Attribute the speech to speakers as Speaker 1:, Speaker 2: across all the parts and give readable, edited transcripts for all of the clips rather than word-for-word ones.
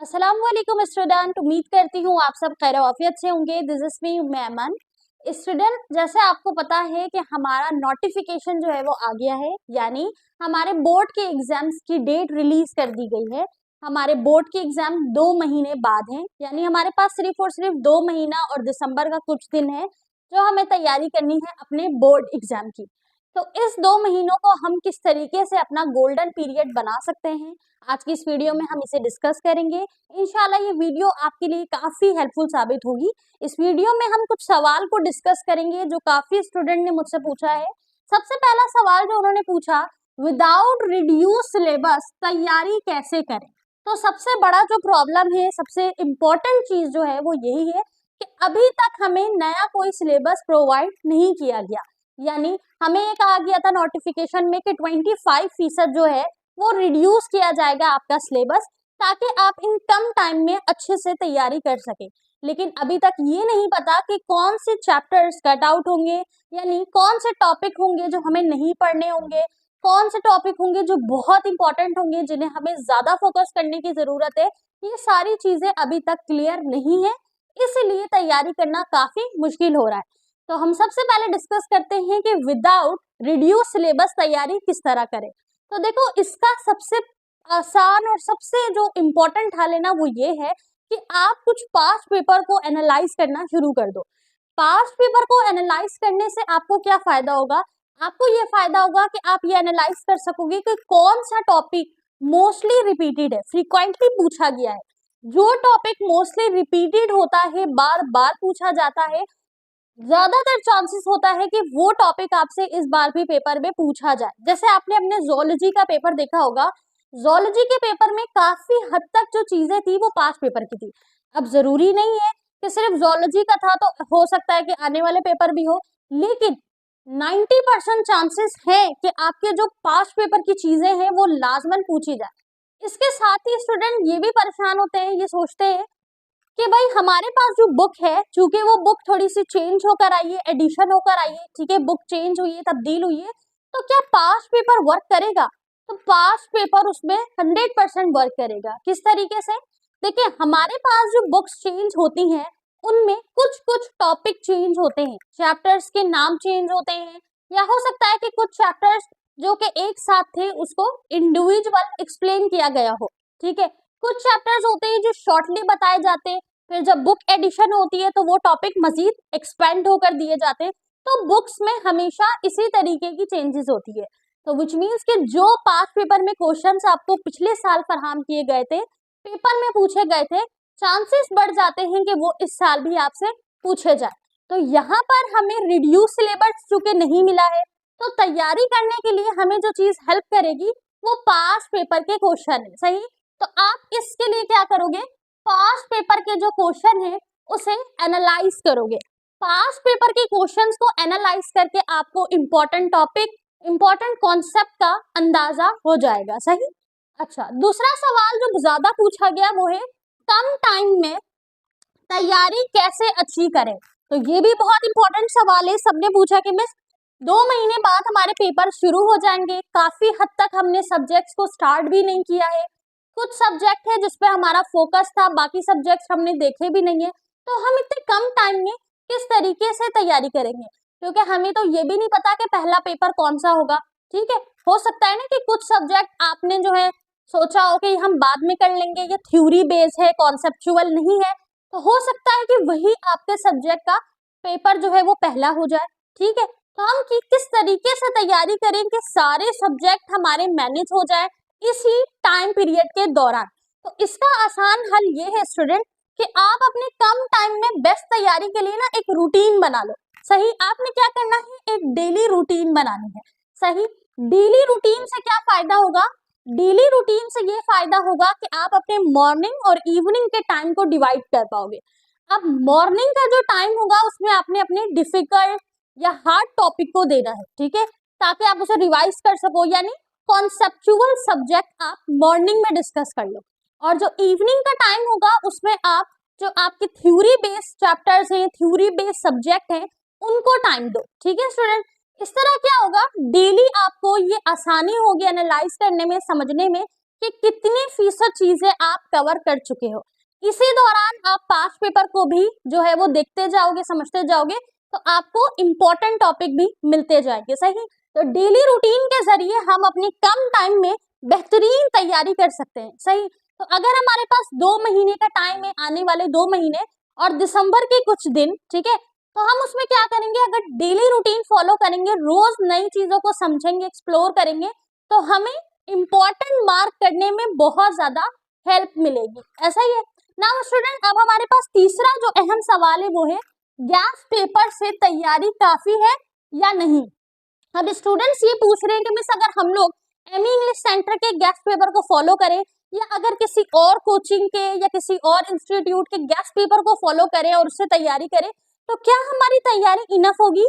Speaker 1: अस्सलाम वालेकुम स्टूडेंट। उम्मीद करती हूँ आप सब खैर आफियत से होंगे। दिस इज मी मैमन। स्टूडेंट, जैसे आपको पता है कि हमारा नोटिफिकेशन जो है वो आ गया है, यानी हमारे बोर्ड के एग्जाम्स की डेट रिलीज कर दी गई है। हमारे बोर्ड के एग्जाम 2 महीने बाद हैं, यानी हमारे पास सिर्फ और सिर्फ 2 महीना और दिसंबर का कुछ दिन है जो हमें तैयारी करनी है अपने बोर्ड एग्जाम की। तो इस 2 महीनों को हम किस तरीके से अपना गोल्डन पीरियड बना सकते हैं, आज की इस वीडियो में हम इसे डिस्कस करेंगे। इंशाल्लाह ये वीडियो आपके लिए काफी हेल्पफुल साबित होगी। इस वीडियो में हम कुछ सवाल को डिस्कस करेंगे जो काफी स्टूडेंट ने मुझसे पूछा है। सबसे पहला सवाल जो उन्होंने पूछा, विदाउट रिड्यूस सिलेबस तैयारी कैसे करें। तो सबसे बड़ा जो प्रॉब्लम है, सबसे इम्पोर्टेंट चीज जो है वो यही है कि अभी तक हमें नया कोई सिलेबस प्रोवाइड नहीं किया गया। यानी हमें ये कहा गया था नोटिफिकेशन में कि 25% जो है वो रिड्यूस किया जाएगा आपका सिलेबस, ताकि आप इन कम टाइम में अच्छे से तैयारी कर सके। लेकिन अभी तक ये नहीं पता कि कौन से चैप्टर्स कट आउट होंगे, यानी कौन से टॉपिक होंगे जो हमें नहीं पढ़ने होंगे, कौन से टॉपिक होंगे जो बहुत इंपॉर्टेंट होंगे जिन्हें हमें ज्यादा फोकस करने की जरूरत है। ये सारी चीजें अभी तक क्लियर नहीं है, इसीलिए तैयारी करना काफी मुश्किल हो रहा है। तो हम सबसे पहले डिस्कस करते हैं कि विदाउट रिड्यूस सिलेबस तैयारी किस तरह करें। तो देखो, इसका सबसे आसान और सबसे जो इम्पोर्टेंट हल है ना वो ये है कि आप कुछ पास्ट पेपर को एनालाइज करना शुरू कर दो। पास्ट पेपर को एनालाइज करने से आपको क्या फायदा होगा? आपको ये फायदा होगा कि आप ये एनालाइज कर सकोगे कि कौन सा टॉपिक मोस्टली रिपीटेड है, फ्रीक्वेंटली पूछा गया है। जो टॉपिक मोस्टली रिपीटेड होता है, बार बार पूछा जाता है, ज्यादातर चांसेस होता है कि वो टॉपिक आपसे इस बार भी पेपर में पूछा जाए। जैसे आपने अपने जोलॉजी का पेपर देखा होगा, जोलॉजी के पेपर में काफी हद तक जो चीजें थी वो पास्ट पेपर की थी। अब जरूरी नहीं है कि सिर्फ जोलॉजी का था, तो हो सकता है कि आने वाले पेपर भी हो, लेकिन 90% चांसेस है कि आपके जो पास्ट पेपर की चीजें हैं वो लाजमन पूछी जाए। इसके साथ ही स्टूडेंट ये भी परेशान होते हैं, ये सोचते हैं कि भाई हमारे पास जो बुक है, चूंकि वो बुक थोड़ी सी चेंज होकर आई है, एडिशन होकर आई है, ठीक है, बुक चेंज हुई है, तब्दील हुई है, तो क्या पास्ट पेपर वर्क करेगा? तो पास्ट पेपर उसमें 100% वर्क करेगा। किस तरीके से? देखिए, हमारे पास जो बुक्स चेंज होती हैं उनमें कुछ कुछ टॉपिक चेंज होते हैं, चैप्टर्स के नाम चेंज होते हैं, या हो सकता है कि कुछ चैप्टर्स जो कि एक साथ थे उसको इंडिविजुअल एक्सप्लेन किया गया हो। ठीक है, कुछ चैप्टर्स होते हैं जो शॉर्टली बताए जाते हैं, फिर जब बुक एडिशन होती है तो वो टॉपिक मजीद एक्सपेंड होकर दिए जाते हैं। तो बुक्स में हमेशा इसी तरीके की चेंजेस होती है। तो विच मीन्स कि जो पास्ट पेपर में क्वेश्चंस आपको पिछले साल फराहम किए गए थे, पेपर में पूछे गए थे, चांसेस बढ़ जाते हैं कि वो इस साल भी आपसे पूछे जाए। तो यहाँ पर हमें रिड्यूस सिलेबस चूंकि नहीं मिला है, तो तैयारी करने के लिए हमें जो चीज हेल्प करेगी वो पास्ट पेपर के क्वेश्चन है। सही? तो आप इसके लिए क्या करोगे? पास्ट पेपर के जो क्वेश्चन है उसे एनालाइज करोगे। पास्ट पेपर के क्वेश्चंस को एनालाइज करके आपको इम्पोर्टेंट टॉपिक, इम्पोर्टेंट कॉन्सेप्ट का अंदाजा हो जाएगा। सही? अच्छा, दूसरा सवाल जो ज्यादा पूछा गया वो है कम टाइम में तैयारी कैसे अच्छी करें। तो ये भी बहुत इंपॉर्टेंट सवाल है। सबने पूछा कि मिस 2 महीने बाद हमारे पेपर शुरू हो जाएंगे, काफी हद तक हमने सब्जेक्ट्स को स्टार्ट भी नहीं किया है, कुछ सब्जेक्ट है जिसपे हमारा फोकस था, बाकी सब्जेक्ट्स हमने देखे भी नहीं है, तो हम इतने कम टाइम में किस तरीके से तैयारी करेंगे? क्योंकि हमें तो ये भी नहीं पता कि पहला पेपर कौन सा होगा। ठीक है, हो सकता है ना कि कुछ सब्जेक्ट आपने जो है सोचा हो कि हम बाद में कर लेंगे, ये थ्योरी बेस्ड है, कॉन्सेप्चुअल नहीं है, तो हो सकता है कि वही आपके सब्जेक्ट का पेपर जो है वो पहला हो जाए। ठीक है, तो हम किस तरीके से तैयारी करें कि सारे सब्जेक्ट हमारे मैनेज हो जाए इसी टाइम पीरियड के दौरान। तो इसका आसान हल ये है स्टूडेंट कि आप अपने कम टाइम में बेस्ट तैयारी के लिए ना एक रूटीन बना लो। सही? आपने क्या करना है? एक डेली रूटीन बनानी है। सही? डेली रूटीन से क्या फायदा होगा? डेली रूटीन से ये फायदा होगा कि आप अपने मॉर्निंग और इवनिंग के टाइम को डिवाइड कर पाओगे। अब मॉर्निंग का जो टाइम होगा उसमें आपने अपने डिफिकल्ट या हार्ड टॉपिक को देना है, ठीक है, ताकि आप उसे रिवाइज कर सको, यानी कॉन्सेप्चुअल सब्जेक्ट आप मॉर्निंग में डिस्कस कर लो। और जो इवनिंग का टाइम होगा उसमें आप जो आपके थ्योरी बेस्ड चैप्टर्स हैं, थ्योरी बेस्ड सब्जेक्ट हैं, उनको टाइम दो। ठीक है स्टूडेंट? इस तरह क्या होगा, डेली आपको ये आसानी होगी एनालाइज करने में, समझने में कि कितनी फीसद चीजें आप कवर कर चुके हो। इसी दौरान आप पास्ट पेपर को भी जो है वो देखते जाओगे, समझते जाओगे, तो आपको इम्पोर्टेंट टॉपिक भी मिलते जाएंगे। सही, तो डेली रूटीन के जरिए हम अपनी कम टाइम में बेहतरीन तैयारी कर सकते हैं। सही, तो अगर हमारे पास 2 महीने का टाइम है, आने वाले 2 महीने और दिसंबर के कुछ दिन, ठीक है, तो हम उसमें क्या करेंगे, अगर डेली रूटीन फॉलो करेंगे, रोज नई चीजों को समझेंगे, एक्सप्लोर करेंगे, तो हमें इम्पोर्टेंट मार्क करने में बहुत ज्यादा हेल्प मिलेगी। ऐसा ही है। नाउ स्टूडेंट, अब हमारे पास तीसरा जो अहम सवाल है वो है, गैस पेपर से तैयारी काफी है या नहीं। अब स्टूडेंट्स ये पूछ रहे हैं कि मिस अगर हम लोग एमी इंग्लिश सेंटर के गैस पेपर को फॉलो करें या अगर किसी और कोचिंग के या किसी और इंस्टीट्यूट के गैस पेपर को फॉलो करें और उससे तैयारी करें, तो क्या हमारी तैयारी इनफ होगी।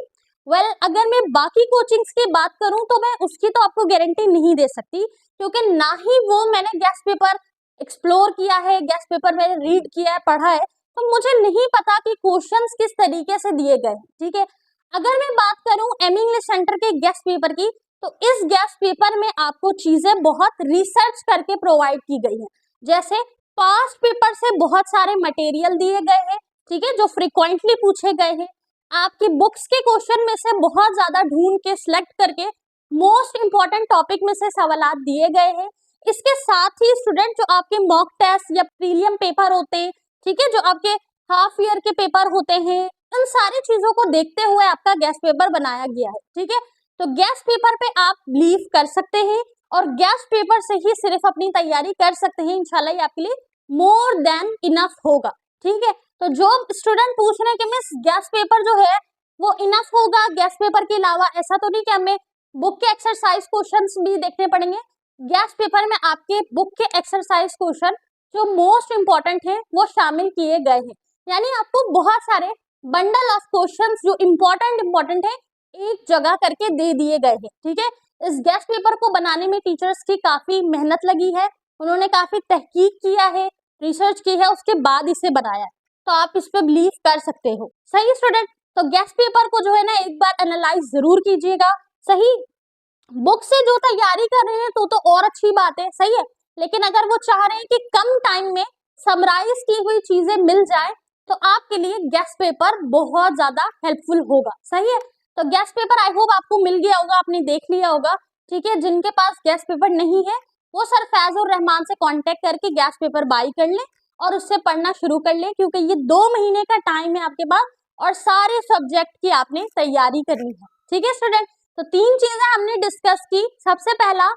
Speaker 1: वेल, अगर मैं बाकी कोचिंग्स की बात करूं तो मैं उसकी तो आपको गारंटी नहीं दे सकती, क्योंकि ना ही वो मैंने गैस पेपर एक्सप्लोर किया है, गैस पेपर मैंने रीड किया है, पढ़ा है, तो मुझे नहीं पता कि क्वेश्चंस किस तरीके से दिए गए। ठीक है, अगर मैं बात करूं एमी इंग्लिश सेंटर के गैस पेपर की, तो इस गैस पेपर में आपको चीजें बहुत रिसर्च करके प्रोवाइड की गई हैं। जैसे पास्ट पेपर से बहुत सारे मटेरियल दिए गए हैं, ठीक है, जो फ्रिक्वेंटली पूछे गए हैं। आपकी बुक्स के क्वेश्चन में से बहुत ज्यादा ढूंढ के सिलेक्ट करके मोस्ट इंपॉर्टेंट टॉपिक में से सवालात दिए गए हैं। इसके साथ ही स्टूडेंट जो आपके मॉक टेस्ट या प्रीलियम पेपर होते हैं, ठीक है, जो आपके हाफ ईयर के पेपर होते हैं, इन सारी चीजों को देखते हुए आपका गैस पेपर बनाया गया है। ठीक है, तो गैस पेपर पे आप बिलीव कर सकते हैं और गैस पेपर से ही सिर्फ अपनी तैयारी कर सकते हैं। इंशाल्लाह ये आपके लिए मोर देन इनफ होगा। ठीक है, तो जो स्टूडेंट पूछ रहे हैं कि मिस गैस पेपर जो है वो इनफ होगा गैस पेपर के अलावा, ऐसा तो नहीं कि हमें बुक के एक्सरसाइज क्वेश्चंस भी देखने पड़ेंगे। गैस पेपर में आपके बुक के एक्सरसाइज क्वेश्चन जो मोस्ट इंपॉर्टेंट है वो शामिल किए गए हैं, यानी आपको बहुत सारे बंडल ऑफ क्वेश्चंस जो इंपॉर्टेंट है एक जगह करके दे दिए गए हैं। ठीक है, इस गैस पेपर को बनाने में टीचर्स की काफी मेहनत लगी है, उन्होंने काफी तहकीक किया है, रिसर्च की है, उसके बाद इसे बनाया है, तो आप इस पे बिलीव कर सकते हो। सही स्टूडेंट, तो गैस पेपर को जो है ना एक बार एनालाइज जरूर कीजिएगा। सही, बुक से जो तैयारी कर रहे हैं तो और अच्छी बात है। सही है, लेकिन अगर वो चाह रहे हैं कि कम टाइम में समराइज की हुई चीजें मिल जाए, तो आपके लिए गैस पेपर बहुत ज्यादा हेल्पफुल होगा। सही है, तो गैस पेपर आई होप आपको मिल गया होगा, आपने देख लिया होगा। ठीक है, जिनके पास गैस पेपर नहीं है वो सर फैजुर रहमान से कांटेक्ट करके गैस पेपर बाई कर ले और उससे पढ़ना शुरू कर ले, क्योंकि ये 2 महीने का टाइम है आपके पास और सारे सब्जेक्ट की आपने तैयारी करनी है। ठीक है स्टूडेंट, तो 3 चीजें हमने डिस्कस की। सबसे पहला,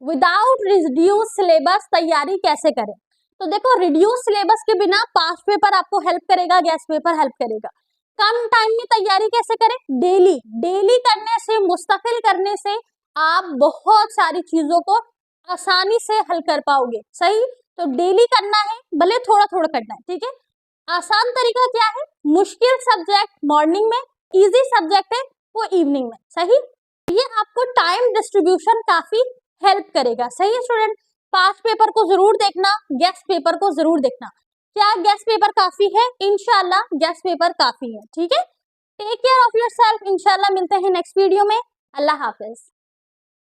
Speaker 1: विदाउट रिड्यूस सिलेबस तैयारी कैसे करें। तो देखो, रिड्यूस सिलेबस के बिना पास्ट पेपर आपको हेल्प करेगा, गैस पेपर हेल्प करेगा। कम टाइम में तैयारी कैसे करें, डेली डेली करने से, मुस्तकिल करने से आप बहुत सारी चीजों को आसानी से हल कर पाओगे। सही, तो डेली करना है, भले थोड़ा थोड़ा करना है। ठीक है, आसान तरीका क्या है, मुश्किल सब्जेक्ट मॉर्निंग में, इजी सब्जेक्ट है वो इवनिंग में। सही, ये आपको टाइम डिस्ट्रीब्यूशन काफी हेल्प करेगा। सही है स्टूडेंट, पास्ट पेपर को जरूर देखना, गैस पेपर को जरूर देखना। क्या गैस पेपर काफी है? इंशाल्लाह गैस पेपर काफी है। ठीक है, टेक केयर ऑफ योरसेल्फ। इंशाल्लाह मिलते हैं नेक्स्ट वीडियो में। अल्लाह हाफिज।